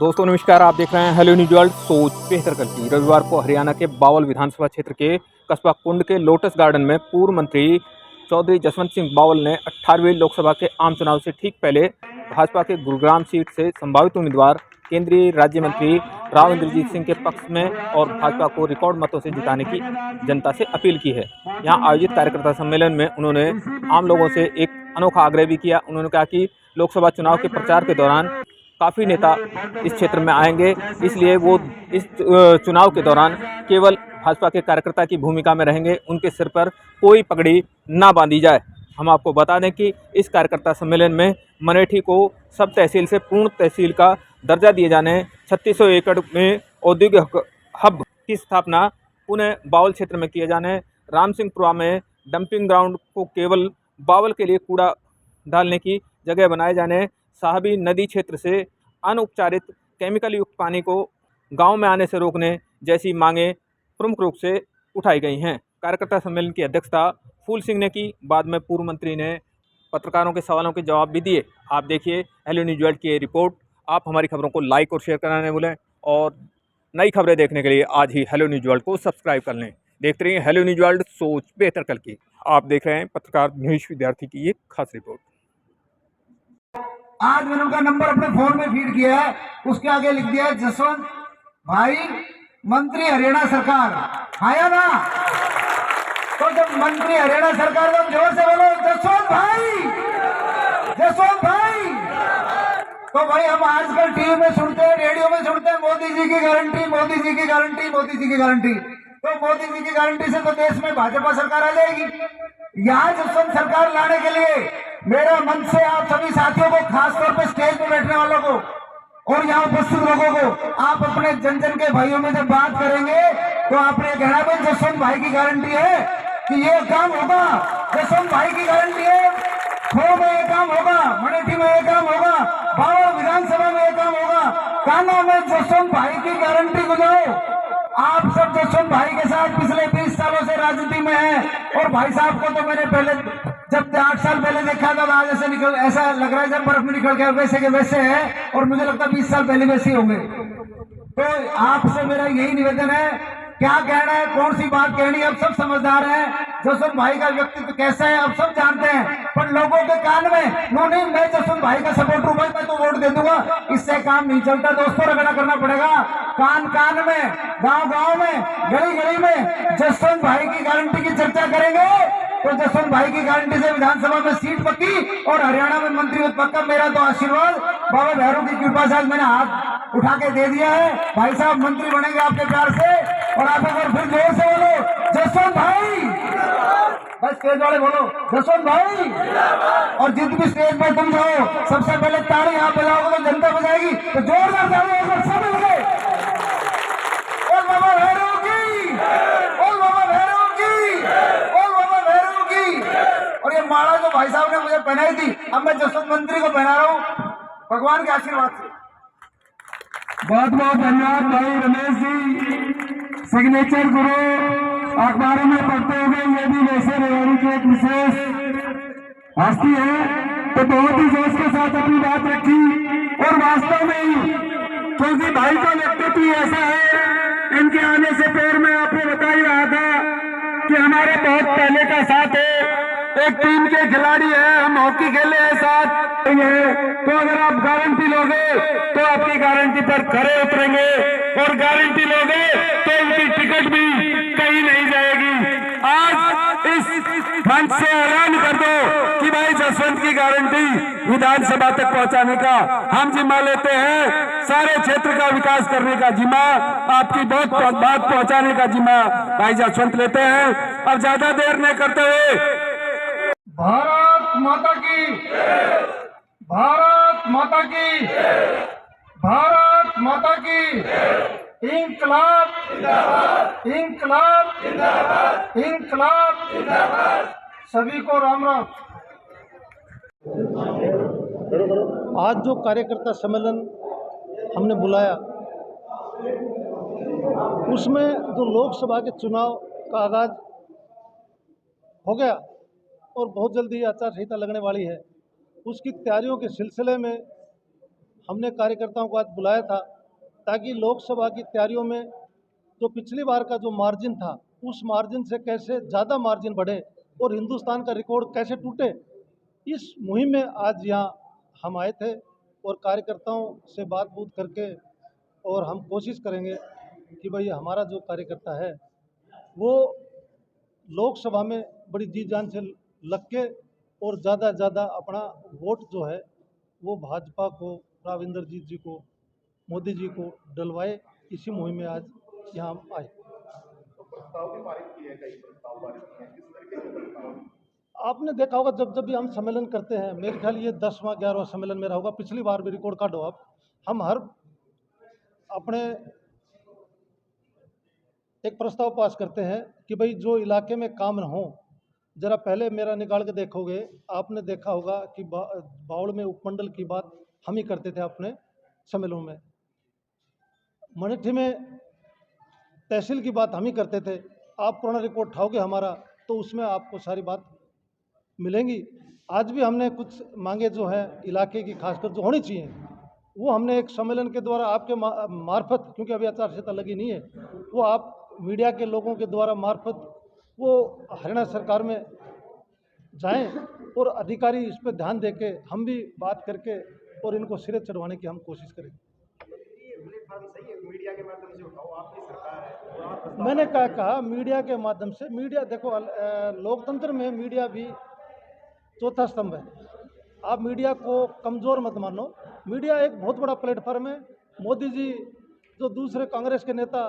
दोस्तों नमस्कार, आप देख रहे हैं हेलो न्यूज वर्ल्ड। सोच बेहतर कल की। रविवार को हरियाणा के बावल विधानसभा क्षेत्र के कस्बा कुंड के लोटस गार्डन में पूर्व मंत्री चौधरी जसवंत सिंह बावल ने 18वीं लोकसभा के आम चुनाव से ठीक पहले भाजपा के गुरुग्राम सीट से संभावित उम्मीदवार केंद्रीय राज्य मंत्री राव इंद्रजीत सिंह के पक्ष में और भाजपा को रिकॉर्ड मतों से जिताने की जनता से अपील की है। यहाँ आयोजित कार्यकर्ता सम्मेलन में उन्होंने आम लोगों से एक अनोखा आग्रह भी किया। उन्होंने कहा कि लोकसभा चुनाव के प्रचार के दौरान काफ़ी नेता इस क्षेत्र में आएंगे, इसलिए वो इस चुनाव के दौरान केवल भाजपा के कार्यकर्ता की भूमिका में रहेंगे, उनके सिर पर कोई पगड़ी ना बांधी जाए। हम आपको बता दें कि इस कार्यकर्ता सम्मेलन में मनेठी को सब तहसील से पूर्ण तहसील का दर्जा दिए जाने, 3600 एकड़ में औद्योगिक हब की स्थापना पुनः बावल क्षेत्र में किए जाने, राम सिंहपुरा में डंपिंग ग्राउंड को केवल बावल के लिए कूड़ा डालने की जगह बनाए जाने, साहबी नदी क्षेत्र से अनउपचारित केमिकल युक्त पानी को गांव में आने से रोकने जैसी मांगें प्रमुख रूप से उठाई गई हैं। कार्यकर्ता सम्मेलन की अध्यक्षता फूल सिंह ने की। बाद में पूर्व मंत्री ने पत्रकारों के सवालों के जवाब भी दिए। आप देखिए हेलो न्यूज वर्ल्ड की ये रिपोर्ट। आप हमारी खबरों को लाइक और शेयर करना न भूलें और नई खबरें देखने के लिए आज ही हेलो न्यूज वर्ल्ड को सब्सक्राइब कर लें। देखते रहिए हेलो न्यूज वर्ल्ड, सोच बेहतर कल की। आप देख रहे हैं पत्रकार नीश विद्यार्थी की ये खास रिपोर्ट। आज मैंने उनका नंबर अपने फोन में फीड किया है, उसके आगे लिख दिया है जसवंत भाई मंत्री हरियाणा सरकार। आया ना? तो जब मंत्री हरियाणा सरकार, तो जोर से बोलो जसवंत भाई, जसवंत भाई। तो भाई हम आजकल टीवी में सुनते हैं, रेडियो में सुनते हैं, मोदी जी की गारंटी, मोदी जी की गारंटी, मोदी जी की गारंटी। तो मोदी जी की गारंटी से तो देश में भाजपा सरकार आ जाएगी। यहाँ जसवंत सरकार लाने के लिए मेरा मन से आप सभी साथियों को, खासतौर पे स्टेज पे बैठने वालों को और यहाँ उपस्थित लोगों को, आप अपने जन जन के भाइयों में जब बात करेंगे तो आपने कहना भाई जसवंत भाई की गारंटी है कि ये काम होगा, जसवंत भाई की गारंटी है, खो में ये काम होगा, मनेठी में ये काम होगा, बावल विधानसभा में ये काम होगा। कान्हा में जसवंत भाई की गारंटी को जाओ। आप सब जसवंत भाई के साथ पिछले 20 सालों से राजनीति में हैं और भाई साहब को तो मैंने पहले जब 8 साल पहले देखा था, आज ऐसे निकल, ऐसा लग रहा है जब बर्फ में निकल गया, वैसे के वैसे है और मुझे लगता है 20 साल पहले वैसे ही होंगे। तो आपसे मेरा यही निवेदन है, क्या कहना है, कौन सी बात कहनी है, अब सब समझदार हैं। जसवंत भाई का व्यक्तित्व कैसा है अब सब जानते हैं, पर लोगों के कान में नहीं, मैं जसवंत भाई का सपोर्टर हूं भाई, मैं तो वोट दे दूंगा, इससे काम नहीं चलता दोस्तों। रगड़ा करना पड़ेगा, कान कान में, गांव गांव में, गली गली में जसवंत भाई की गारंटी की चर्चा करेंगे तो जसवंत भाई की गारंटी से विधानसभा में सीट पक्की और हरियाणा में मंत्री पक्का। मेरा तो आशीर्वाद बाबा भैरव की कृपा से आज मैंने हाथ उठा के दे दिया है। भाई साहब मंत्री बनेंगे आपके प्यार से। और आप एक बार फिर जोर से बोलो जसवंत भाई, बस स्टेज वाले बोलो जसवंत भाई। और जिस भी स्टेज पर तुम जाओ सबसे पहले ताली आप बजाओगे तो जनता बजाएगी, तो जोरदार ताली एक बार सब मिलके बोल बाबा भैरव की, बोल बाबा भैरव की, बोल बाबा भैरव की। और ये माला जो भाई साहब ने मुझे पहनाई थी, अब मैं जसवंत मंत्री को पहना रहा हूँ भगवान के आशीर्वाद से। बहुत बहुत धन्यवाद भाई रमेश जी। सिग्नेचर गुरु अखबारों में पढ़ते हुए ये भी वैसे रेवाड़ी की एक विशेष हस्ती है, तो बहुत ही जोश के साथ अपनी बात रखी। और वास्तव में ही क्योंकि भाई का व्यक्तित्व ऐसा है, इनके आने से पहले मैं आपको बता ही रहा था कि हमारे बहुत पहले का साथ है, एक टीम के खिलाड़ी है, हम हॉकी खेले हैं साथ। तो अगर आप गारंटी लोगे तो आपकी गारंटी पर खरे उतरेंगे और गारंटी लोगे तो इनकी टिकट भी कहीं नहीं जाएगी। आज इस मंच से ऐलान कर दो कि भाई जसवंत की गारंटी विधानसभा तक पहुंचाने का हम जिम्मा लेते हैं, सारे क्षेत्र का विकास करने का जिम्मा, आपकी बहुत बात पहुंचाने का जिम्मा भाई जसवंत लेते हैं। अब ज्यादा देर नहीं करते हुए भारत माता की, भारत माता की, भारत माता की, इंकलाब इंकलाब इंकलाब। सभी को राम राम। आज जो कार्यकर्ता सम्मेलन हमने बुलाया, उसमें जो लोकसभा के चुनाव का आगाज हो गया और बहुत जल्दी आचार संहिता लगने वाली है, उसकी तैयारियों के सिलसिले में हमने कार्यकर्ताओं को आज बुलाया था ताकि लोकसभा की तैयारियों में जो पिछली बार का जो मार्जिन था उस मार्जिन से कैसे ज़्यादा मार्जिन बढ़े और हिंदुस्तान का रिकॉर्ड कैसे टूटे, इस मुहिम में आज यहाँ हम आए थे और कार्यकर्ताओं से बात बूत करके और हम कोशिश करेंगे कि भाई हमारा जो कार्यकर्ता है वो लोकसभा में बड़ी जी जान से लग के और ज़्यादा से ज़्यादा अपना वोट जो है वो भाजपा को, राव इंद्रजीत जी को, मोदी जी को डलवाए। इसी मुहिम में आज यहाँ हम आए। आपने देखा होगा जब जब भी हम सम्मेलन करते हैं, मेरे ख्याल ये 10वां 11वां सम्मेलन मेरा होगा, पिछली बार भी रिकॉर्ड काटो आप, हम हर अपने एक प्रस्ताव पास करते हैं कि भाई जो इलाके में काम न हो, जरा पहले मेरा निकाल के देखोगे, आपने देखा होगा कि बावड़ में उपमंडल की बात हम ही करते थे अपने सम्मेलनों में, मनेठी में तहसील की बात हम ही करते थे। आप पुराना रिकॉर्ड उठाओगे हमारा तो उसमें आपको सारी बात मिलेंगी। आज भी हमने कुछ मांगे जो है इलाके की खासकर जो होनी चाहिए वो हमने एक सम्मेलन के द्वारा आपके मार्फत, क्योंकि अभी आचार संहिता लगी नहीं है, वो आप मीडिया के लोगों के द्वारा मार्फत वो हरियाणा सरकार में जाएं और अधिकारी इस पर ध्यान देके हम भी बात करके और इनको सिरे चढ़वाने की हम कोशिश करें। मैंने कहा मीडिया के माध्यम से, मीडिया देखो लोकतंत्र में मीडिया भी चौथा स्तंभ है। आप मीडिया को कमज़ोर मत मानो, मीडिया एक बहुत बड़ा प्लेटफॉर्म है। मोदी जी जो दूसरे कांग्रेस के नेता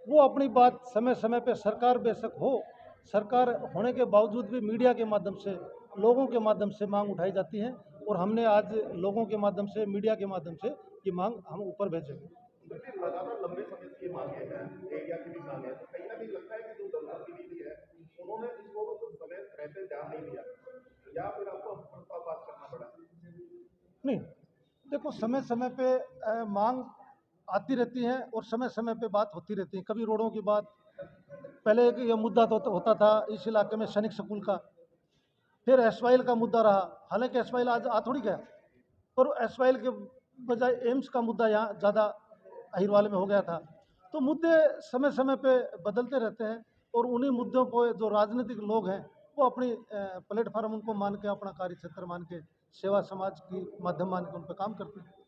वो अपनी बात समय समय पे, सरकार बेशक हो, सरकार होने के बावजूद भी मीडिया के माध्यम से, लोगों के माध्यम से मांग उठाई जाती है और हमने आज लोगों के माध्यम से, मीडिया के माध्यम से ये मांग हम ऊपर भेजेंगे। लगातार लंबे समय से ये मांगे हैं, एरिया की भी मांग है, तो कहीं ना कहीं लगता है कि जो जनप्रतिनिधि है उन्होंने इसको समय रहते ध्यान नहीं दिया या फिर आपको प्रस्ताव पास करना पड़ा? नहीं, देखो समय समय पे मांग आती रहती है और समय समय पे बात होती रहती है। कभी रोडों की बात, पहले एक ये मुद्दा तो होता था इस इलाके में सैनिक स्कूल का, फिर एसवाइल का मुद्दा रहा, हालांकि एसवाइल आज आ थोड़ी गया, पर एसवाइल के बजाय एम्स का मुद्दा यहाँ ज़्यादा अहिरवाल में हो गया था। तो मुद्दे समय समय पे बदलते रहते हैं और उन्हीं मुद्दों को जो राजनीतिक लोग हैं वो अपनी प्लेटफार्म उनको मान के, अपना कार्य क्षेत्र मान के, सेवा समाज की माध्यम मान के उन पर काम करते हैं।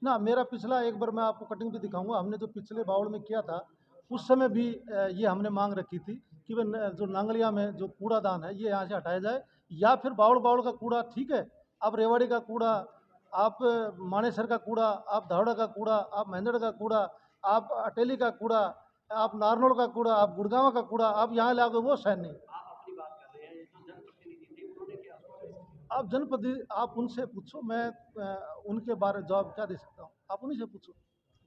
ना, मेरा पिछला एक बार मैं आपको कटिंग भी दिखाऊंगा, हमने जो पिछले बावड़ में किया था उस समय भी ये हमने मांग रखी थी कि वह जो नांगलिया में जो कूड़ादान है ये यहाँ से हटाया जाए, या फिर बावड़ बावड़ का कूड़ा ठीक है, आप रेवाड़ी का कूड़ा, आप मानेसर का कूड़ा, आप धावड़ा का कूड़ा, आप महेंद्र का कूड़ा, आप अटेली का कूड़ा, आप नारनौल का कूड़ा, आप गुड़गांव का कूड़ा आप यहाँ लाओगे, वो सहन नहीं। आप जनप्रतिनिधि, आप उनसे पूछो, मैं उनके बारे में जवाब क्या दे सकता हूँ, आप उन्हीं से पूछो।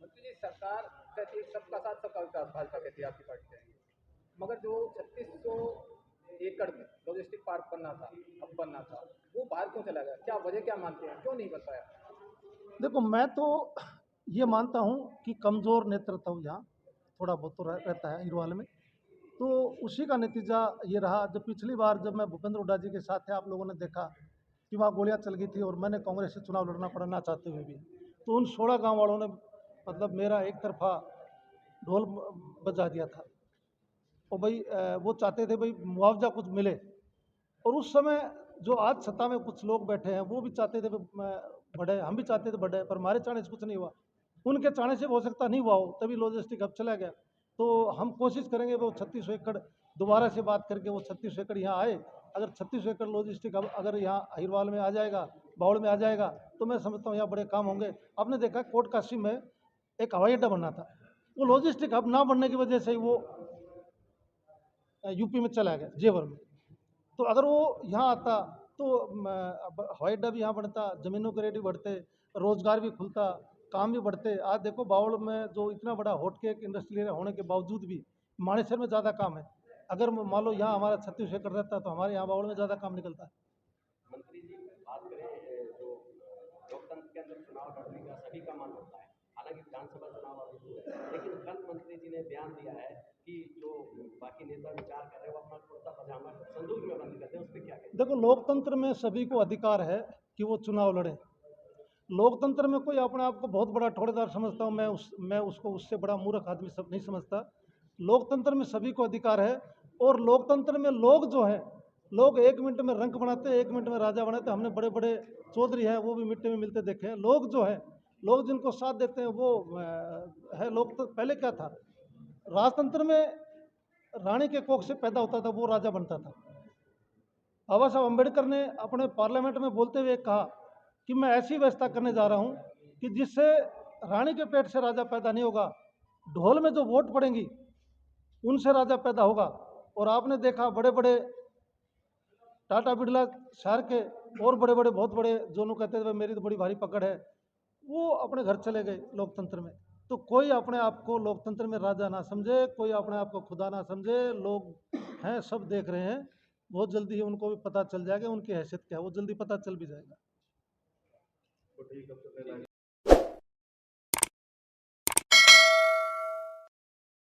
मंत्री जी, सरकार कहती है सबका साथ सबका विकास, भाजपा कहती है, आपकी पार्टी कहेगी, मगर जो 3600 एकड़ में लॉजिस्टिक पार्क बनना था, अब बनना था, वो बाहर क्यों चला गया? क्या वजह क्या मानते हैं, क्यों नहीं बन पाया? देखो, मैं तो ये मानता हूँ कि कमज़ोर नेतृत्व यहाँ थोड़ा बहुत तो रहता है अहिरवाल में, तो उसी का नतीजा ये रहा। जब पिछली बार जब मैं भूपेंद्र हुड्डा जी के साथ थे, आप लोगों ने देखा कि वहाँ गोलियां चल गई थी और मैंने कांग्रेस से चुनाव लड़ना पड़ा ना चाहते हुए भी, तो उन 16 गांव वालों ने मतलब मेरा एक तरफा ढोल बजा दिया था और भाई वो चाहते थे भाई मुआवजा कुछ मिले, और उस समय जो आज सत्ता में कुछ लोग बैठे हैं वो भी चाहते थे बढ़े, हम भी चाहते थे बढ़े, पर हमारे चाहने से कुछ नहीं हुआ, उनके चाहने से हो सकता नहीं हुआ हो, तभी लॉजिस्टिक हब चला गया। तो हम कोशिश करेंगे वो 3600 एकड़ दोबारा से बात करके वो 3600 एकड़ यहाँ आए। अगर 3600 एकड़ लॉजिस्टिक हब अगर यहाँ अहिरवाल में आ जाएगा, बावड़ में आ जाएगा, तो मैं समझता हूँ यहाँ बड़े काम होंगे। आपने देखा कोट काशी में एक हवाई अड्डा बनना था, वो लॉजिस्टिक हब ना बनने की वजह से ही वो यूपी में चला गया, जेवर में। तो अगर वो यहाँ आता तो हवाई अड्डा भी यहाँ बढ़ता, ज़मीनों के रेट भी बढ़ते, रोज़गार भी खुलता, काम भी बढ़ते। आज देखो बावड़ में जो इतना बड़ा हॉट केक इंडस्ट्री होने के बावजूद भी मानेसर में ज़्यादा काम है। अगर मान लो यहाँ हमारा 36 एकड़ रहता तो हमारे यहाँ बावड़ में ज़्यादा काम निकलता है। मंत्री जी, बात करें जो लोकतंत्र के अंदर चुनाव लड़ने का सभी का मन होता है, हालांकि विधानसभा चुनाव अभी दूर है, लेकिन कल मंत्री जी ने बयान दिया है कि जो बाकी नेता विचार कर रहे हैं वो अपना कुर्ता पजामा संदूक में बंद करते हैं, उस पर क्या कहते देखो, लोकतंत्र में सभी को अधिकार है कि वो चुनाव लड़े। लोकतंत्र में कोई अपने आप को बहुत बड़ा ठोड़ेदार समझता हूँ, मैं उसको उससे बड़ा मूर्ख आदमी सब नहीं समझता। लोकतंत्र में सभी को अधिकार है, और लोकतंत्र में लोग जो है, लोग 1 मिनट में रंक बनाते हैं, 1 मिनट में राजा बनाते हैं। हमने बड़े बड़े चौधरी हैं, वो भी मिट्टी में मिलते देखे हैं। लोग जो है, लोग जिनको साथ देते हैं वो है लोग। तो पहले क्या था, राजतंत्र में रानी के कोख से पैदा होता था, वो राजा बनता था। बाबा साहब अम्बेडकर ने अपने पार्लियामेंट में बोलते हुए कहा कि मैं ऐसी व्यवस्था करने जा रहा हूं कि जिससे रानी के पेट से राजा पैदा नहीं होगा, ढोल में जो वोट पड़ेंगी उनसे राजा पैदा होगा। और आपने देखा बड़े बड़े टाटा बिरला शहर के और बड़े बड़े बहुत बड़े जो कहते थे मेरी तो बड़ी भारी पकड़ है, वो अपने घर चले गए लोकतंत्र में। तो कोई अपने आप को लोकतंत्र में राजा ना समझे, कोई अपने आप को खुदा ना समझे। लोग हैं, सब देख रहे हैं, बहुत जल्दी ही उनको भी पता चल जाएगा उनकी हैसियत क्या है, वो जल्दी पता चल भी जाएगा। तो ठीक है, सबसे पहला